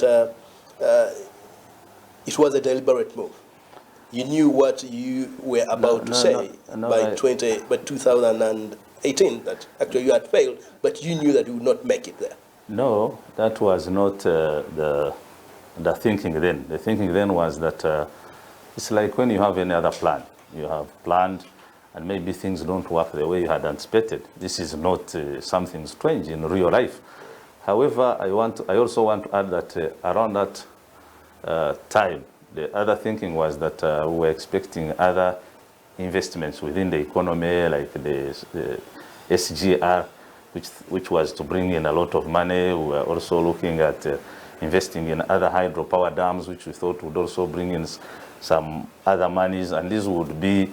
it was a deliberate move. You knew what you were about to say by 2018, that actually you had failed, but you knew that you would not make it there. No, that was not the thinking then. The thinking then was that it's like when you have any other plan. You have planned, and maybe things don't work the way you had anticipated. This is not something strange in real life. However, I also want to add that around that time, the other thinking was that we were expecting other investments within the economy, like the SGR, which was to bring in a lot of money. We were also looking at investing in other hydropower dams, which we thought would also bring in some other monies, and this would be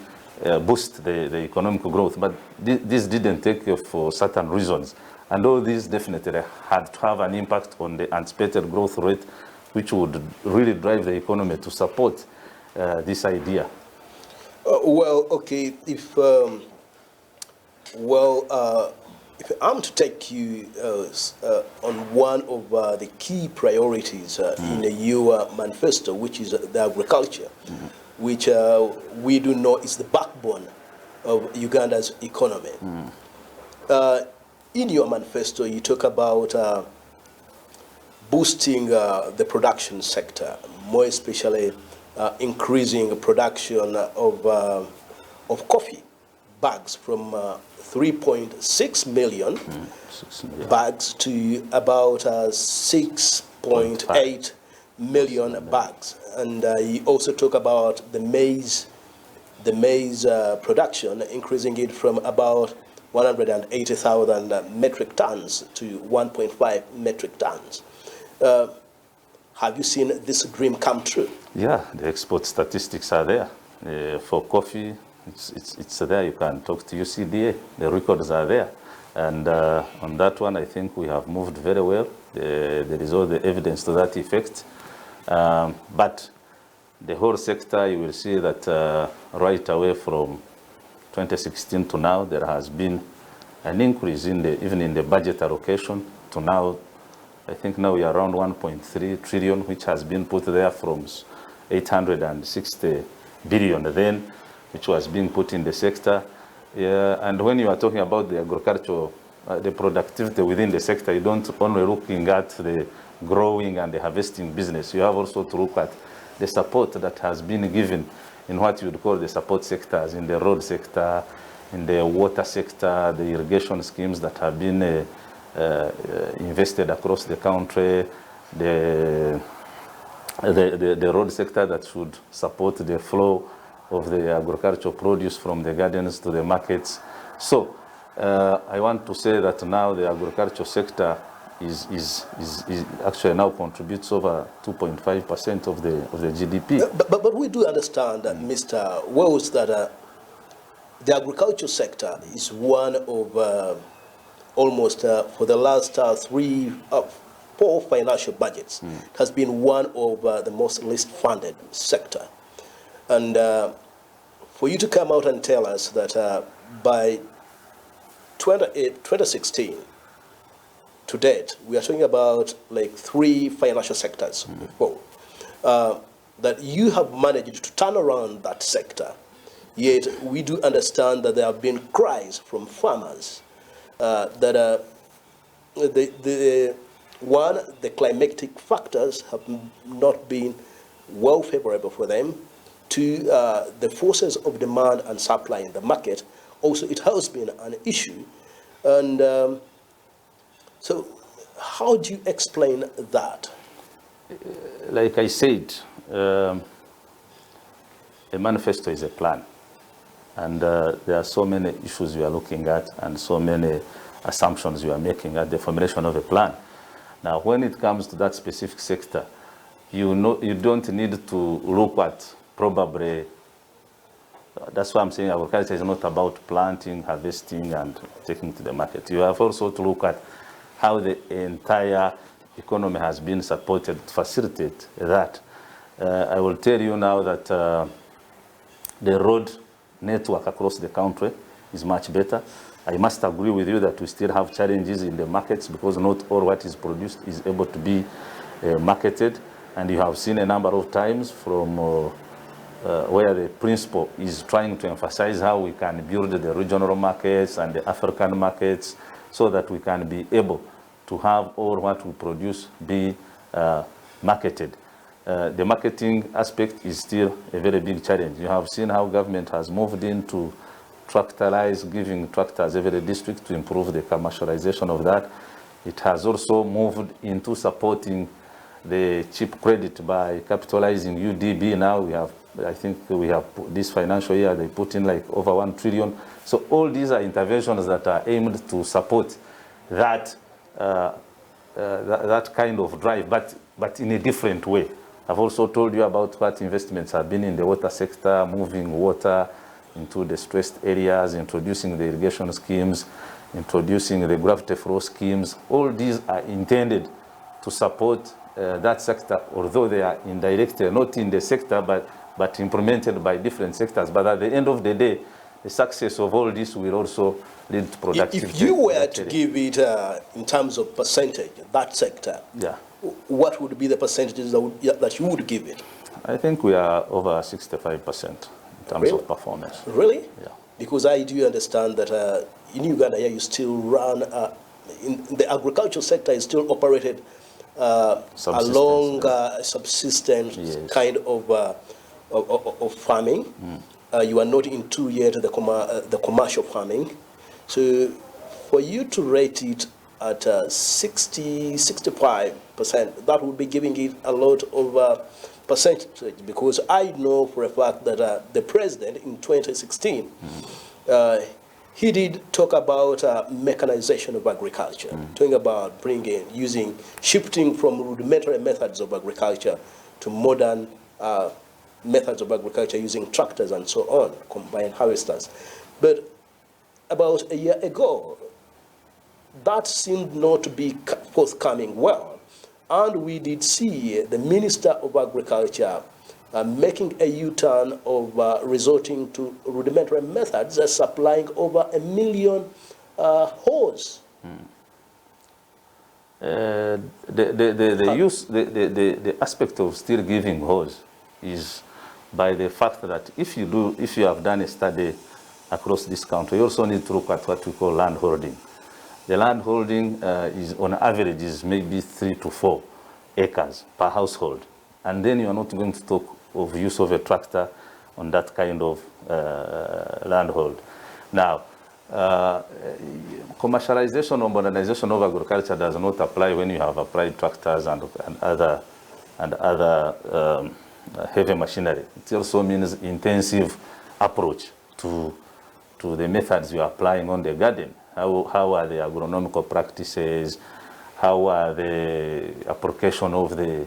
boost the economic growth. But this didn't take for certain reasons. And all these definitely had to have an impact on the anticipated growth rate, which would really drive the economy to support this idea. Well, okay, if I'm to take you on one of the key priorities in your manifesto, which is the agriculture, which we do know is the backbone of Uganda's economy. In your manifesto, you talk about boosting the production sector, more especially increasing production of coffee bags from 3.6 million bags to about 6.8 million bags. And you also talk about the maize production, increasing it from about 180,000 metric tons to 1.5 metric tons. Have you seen this dream come true? Yeah, the export statistics are there. For coffee, it's there. You can talk to UCDA. The records are there. And on that one, I think we have moved very well. There is all the evidence to that effect. But the whole sector, you will see that right away from 2016 to now, there has been an increase even in the budget allocation to now. I think now we are around 1.3 trillion, which has been put there from 860 billion then, which was being put in the sector. And when you are talking about the agriculture, the productivity within the sector, you don't only looking at the growing and the harvesting business. You have also to look at the support that has been given in what you would call the support sectors, in the road sector, in the water sector, the irrigation schemes that have been invested across the country, the road sector that should support the flow of the agricultural produce from the gardens to the markets. So I want to say that now the agricultural sector is actually now contributes over 2.5% of the GDP. But we do understand, Mr. Wells, that the agricultural sector is one of almost for the last 4 financial budgets, it has been one of the most least funded sector. And for you to come out and tell us that by 2016 to date, we are talking about like 3 financial sectors, that you have managed to turn around that sector. Yet we do understand that there have been cries from farmers that the climatic factors have not been well favorable for them. To the forces of demand and supply in the market, also it has been an issue. And so how do you explain that? Like I said, a manifesto is a plan. And there are so many issues you are looking at and so many assumptions you are making at the formulation of a plan. Now, when it comes to that specific sector, you don't need to look at probably, that's why I'm saying agriculture is not about planting, harvesting, and taking to the market. You have also to look at how the entire economy has been supported to facilitate that. I will tell you now that the road network across the country is much better. I must agree with you that we still have challenges in the markets because not all what is produced is able to be marketed. And you have seen a number of times from where the principal is trying to emphasize how we can build the regional markets and the African markets so that we can be able to have all what we produce be marketed. The marketing aspect is still a very big challenge. You have seen how government has moved into tractorize, giving tractors every district to improve the commercialization of that. It has also moved into supporting the cheap credit by capitalizing UDB. Now we have, I think we have this financial year, they put in like over 1 trillion. So all these are interventions that are aimed to support that, that kind of drive, but in a different way. I've also told you about what investments have been in the water sector, moving water into the stressed areas, introducing the irrigation schemes, introducing the gravity flow schemes. All these are intended to support that sector, although they are indirectly not in the sector, but implemented by different sectors. But at the end of the day, the success of all this will also lead to productivity. If you were to give it in terms of percentage, that sector, yeah, what would be the percentages that you would give it? I think we are over 65% in terms of performance. Really? Yeah. Because I do understand that in Uganda, yeah, you still run, in the agricultural sector is still operated along subsistence yes. kind of farming. You are not into yet the commercial farming. So for you to rate it at 60, 65%, that would be giving it a lot of percentage, because I know for a fact that the president in 2016, he did talk about mechanization of agriculture, talking about shifting from rudimentary methods of agriculture to modern methods of agriculture using tractors and so on, combined harvesters. But about a year ago, that seemed not to be forthcoming well. And we did see the Minister of Agriculture making a U-turn of resorting to rudimentary methods, supplying over 1 million hose. The aspect of still giving hose is by the fact that if you have done a study across this country, you also need to look at what we call land holding. The land holding is on average is maybe 3 to 4 acres per household. And then you are not going to talk of use of a tractor on that kind of landhold. Now, commercialization or modernization of agriculture does not apply when you have applied tractors and other heavy machinery. It also means intensive approach to the methods you are applying on the garden. How are the agronomical practices? How are the application of the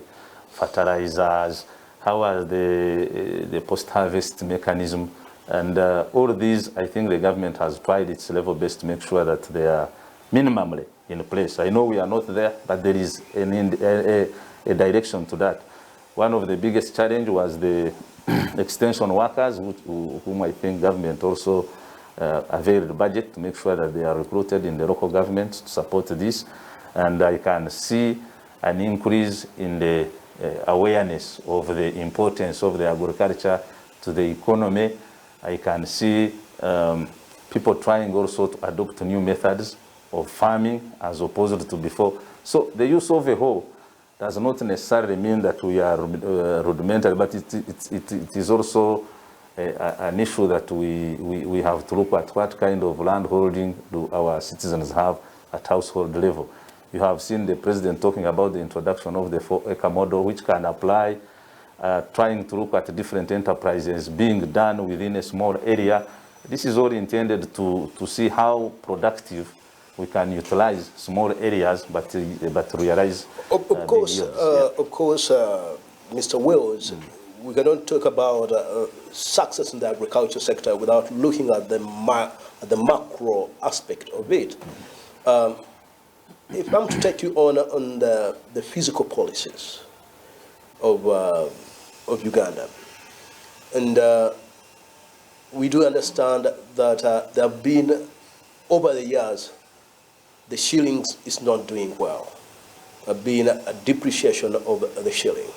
fertilizers? How are the post-harvest mechanism? And all these, I think the government has tried its level best to make sure that they are minimally in place. I know we are not there, but there is a direction to that. One of the biggest challenge was the extension workers, whom I think government also availed budget to make sure that they are recruited in the local government to support this. And I can see an increase in the awareness of the importance of the agriculture to the economy. I can see people trying also to adopt new methods of farming as opposed to before. So the use of a hoe does not necessarily mean that we are rudimentary, but it is also an issue that we have to look at what kind of land holding do our citizens have at household level. You have seen the president talking about the introduction of the 4-acre model, which can apply, trying to look at different enterprises being done within a small area. This is all intended to see how productive we can utilize small areas, but realize of course, Mr. Wills, we cannot talk about success in the agriculture sector without looking at the macro aspect of it. If I'm to take you on the physical policies of Uganda, and we do understand that there have been, over the years, the shillings is not doing well. been a depreciation of the shilling.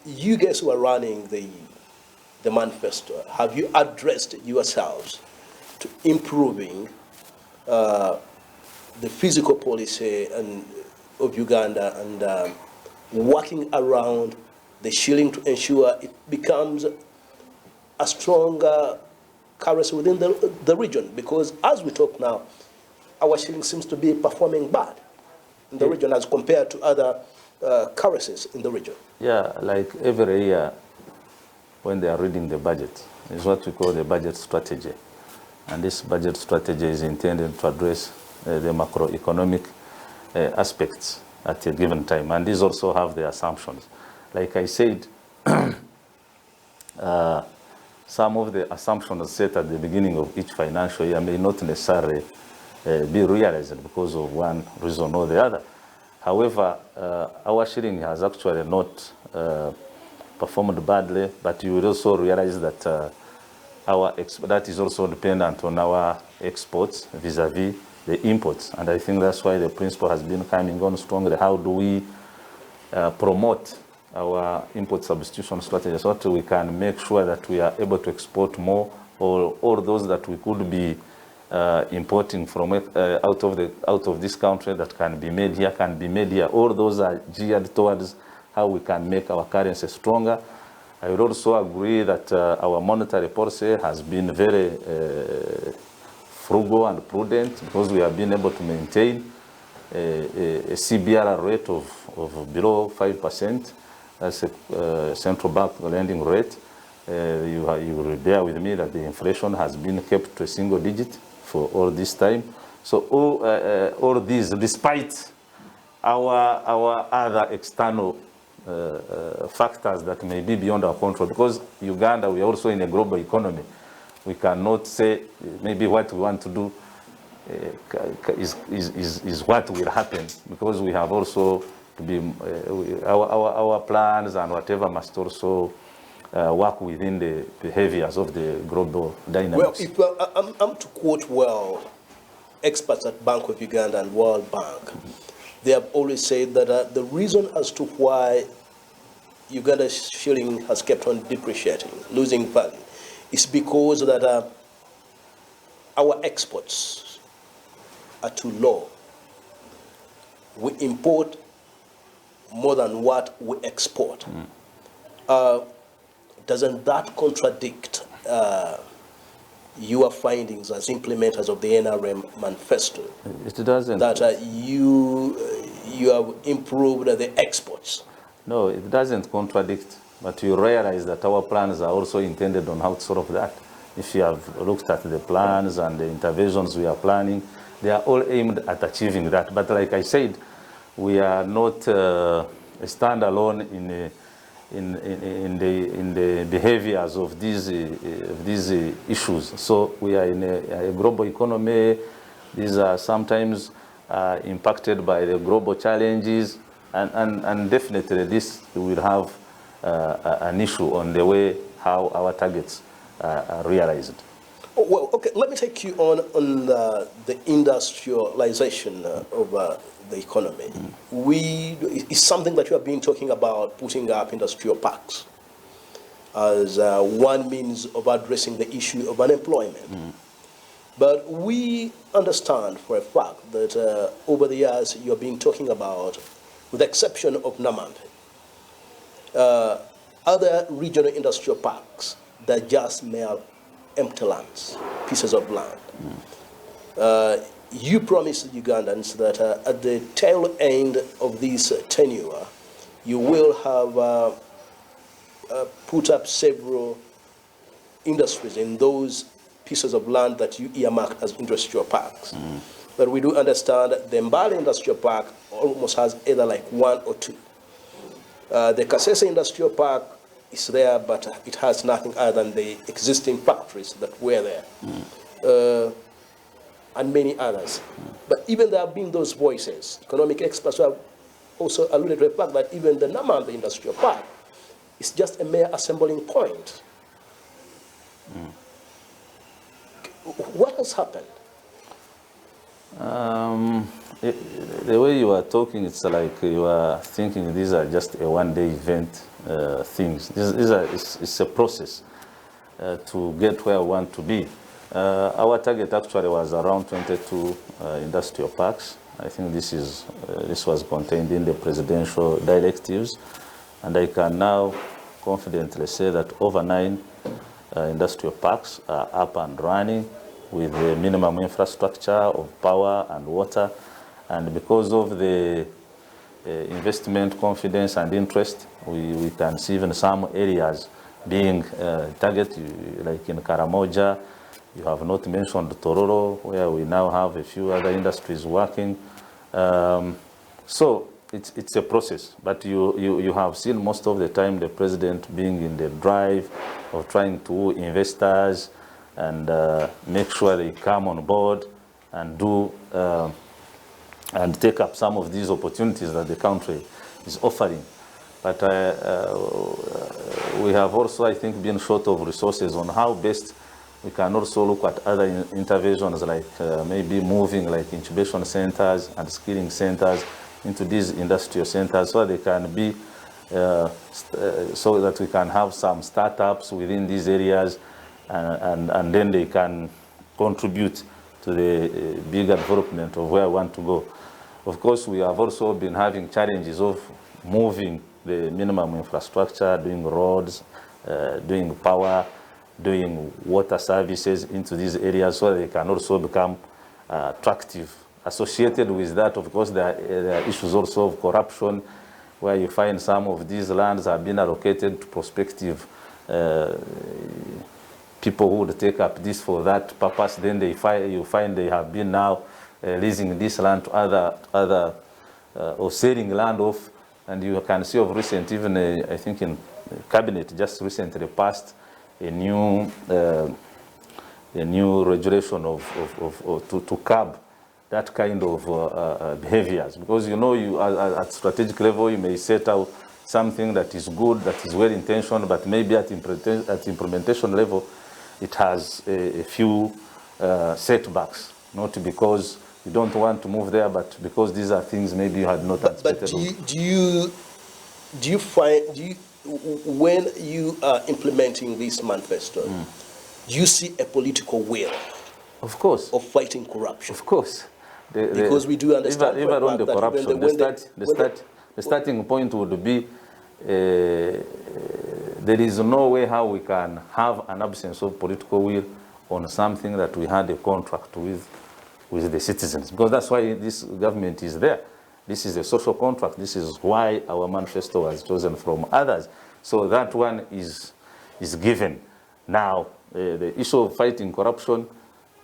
You guys who are running the manifesto, have you addressed yourselves to improving the physical policy of Uganda and working around the shilling to ensure it becomes a stronger currency within the region? Because as we talk now, our shilling seems to be performing bad in the region as compared to other currencies in the region. Yeah, like every year when they are reading the budget, is what we call the budget strategy. And this budget strategy is intended to address the macroeconomic aspects at a given time. And these also have the assumptions. Like I said, some of the assumptions set at the beginning of each financial year may not necessarily be realized because of one reason or the other. However, our shilling has actually not performed badly, but you will also realize that that is also dependent on our exports vis-a-vis the imports. And I think that's why the principle has been coming on strongly. How do we promote our import substitution strategy so that we can make sure that we are able to export more, or all those that we could be importing from out of this country that can be made here, All those are geared towards how we can make our currency stronger. I would also agree that our monetary policy has been very frugal and prudent, because we have been able to maintain a CBR rate of below 5%. That's a central bank lending rate. You will bear with me that the inflation has been kept to a single digit for all this time. So all these, despite our other external factors that may be beyond our control, because Uganda, we are also in a global economy. We cannot say maybe what we want to do is what will happen, because we have also to be our plans and whatever must also work within the behaviors of the global dynamics. Well, I'm to quote experts at Bank of Uganda and World Bank. They have always said that the reason as to why Uganda's shilling has kept on depreciating, losing value, is because that our exports are too low. We import more than what we export. Doesn't that contradict your findings as implementers of the NRM manifesto? It doesn't. That you have improved the exports. No, it doesn't contradict, but you realize that our plans are also intended on how to solve that. If you have looked at the plans and the interventions we are planning, they are all aimed at achieving that. But like I said, we are not standalone in the behaviors of these issues. So we are in a global economy. These are sometimes impacted by the global challenges, and definitely this will have an issue on the way how our targets are realized. Oh, well, okay, let me take you on the industrialization of the economy. It's something that you have been talking about, putting up industrial parks as one means of addressing the issue of unemployment. But we understand for a fact that over the years you have been talking about, with the exception of Namambe, other regional industrial parks that just mere empty lands, pieces of land. You promised Ugandans that at the tail end of this tenure, you will have put up several industries in those pieces of land that you earmarked as industrial parks. But we do understand that the Mbale Industrial Park almost has either like one or two. The Kasese Industrial Park is there, but it has nothing other than the existing factories that were there, and many others. But even there have been those voices, economic experts who have also alluded to the fact that even the Namambe Industrial Park is just a mere assembling point. What has happened? The way you are talking, it's like you are thinking these are just a one-day event things. It's a process to get where we want to be. Our target actually was around 22 industrial parks. I think this was contained in the presidential directives, and I can now confidently say that over 9 industrial parks are up and running with the minimum infrastructure of power and water. And because of the investment confidence and interest, we can see even some areas being targeted, like in Karamoja. You have not mentioned Tororo, where we now have a few other industries working. So it's a process, but you have seen most of the time the president being in the drive of trying to woo investors and make sure they come on board and do and take up some of these opportunities that the country is offering. But we have also, I think, been short of resources on how best we can also look at other interventions, like maybe moving like incubation centers and skilling centers into these industrial centers, so they can be, so that we can have some startups within these areas, and then they can contribute to the bigger development of where we want to go. Of course, we have also been having challenges of moving the minimum infrastructure, doing roads, doing power, doing water services into these areas so they can also become attractive. Associated with that, of course, there are issues also of corruption, where you find some of these lands have been allocated to prospective people who would take up this for that purpose. Then you find they have been now leasing this land to other or selling land off. And you can see of recent, even I think in cabinet just recently passed a new regulation to curb that kind of behaviors, because you at strategic level you may set out something that is good, that is well intentioned, but maybe at implementation level it has a few setbacks, not because you don't want to move there, but because these are things maybe you had not anticipated. But do you find, when you are implementing this manifesto, do you see a political will? Of course. Of fighting corruption? Of course. Because we do understand even on the corruption, the starting point would be there is no way how we can have an absence of political will on something that we had a contract with the citizens, because that's why this government is there. This is a social contract. This is why our manifesto was chosen from others. So that one is given. Now, the issue of fighting corruption,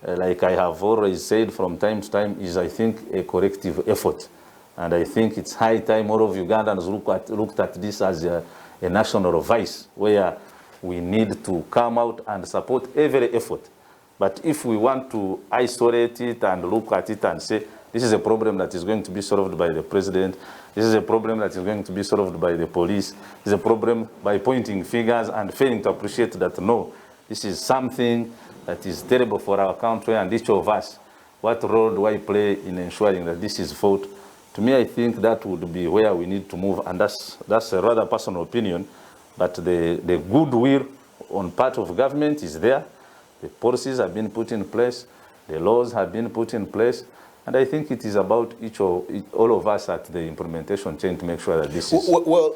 like I have always said from time to time, is, I think, a corrective effort. And I think it's high time all of Ugandans looked at this as a national vice, where we need to come out and support every effort. But if we want to isolate it and look at it and say, this is a problem that is going to be solved by the president, this is a problem that is going to be solved by the police, this is a problem by pointing fingers and failing to appreciate that, no, this is something that is terrible for our country, and each of us, what role do I play in ensuring that this is fought? To me, I think that would be where we need to move, and that's a rather personal opinion, but the goodwill on part of government is there. The policies have been put in place, the laws have been put in place, and I think it is about all of us at the implementation chain to make sure that this is... Well,